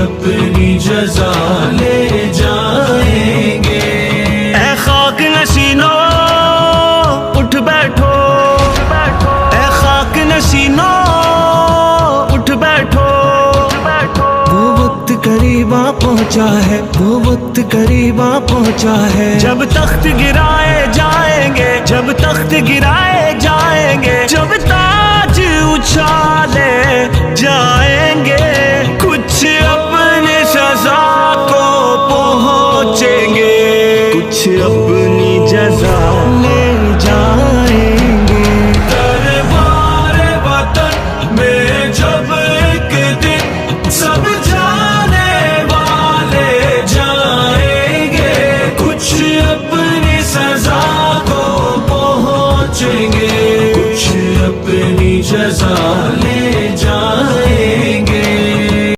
اپنی جزا لے جائیں گے۔ اے خاک نشینو اٹھ بیٹھو، اے خاک نشینو اٹھ بیٹھو، وہ وقت قریب آ پہنچا ہے، وہ وقت قریب آ پہنچا ہے، جب تخت گرائے جائیں گے، جب تخت گرائے جائیں گے، جب تاج اچھالے جائیں گے، کچھ اپنی سزا کو پہنچیں گے، کچھ اپنی جزا لے جائیں گے۔ دربار وطن میں جب ایک دن سب جانے والے جائیں گے، کچھ اپنی سزا کو پہنچیں گے، کچھ اپنی جزا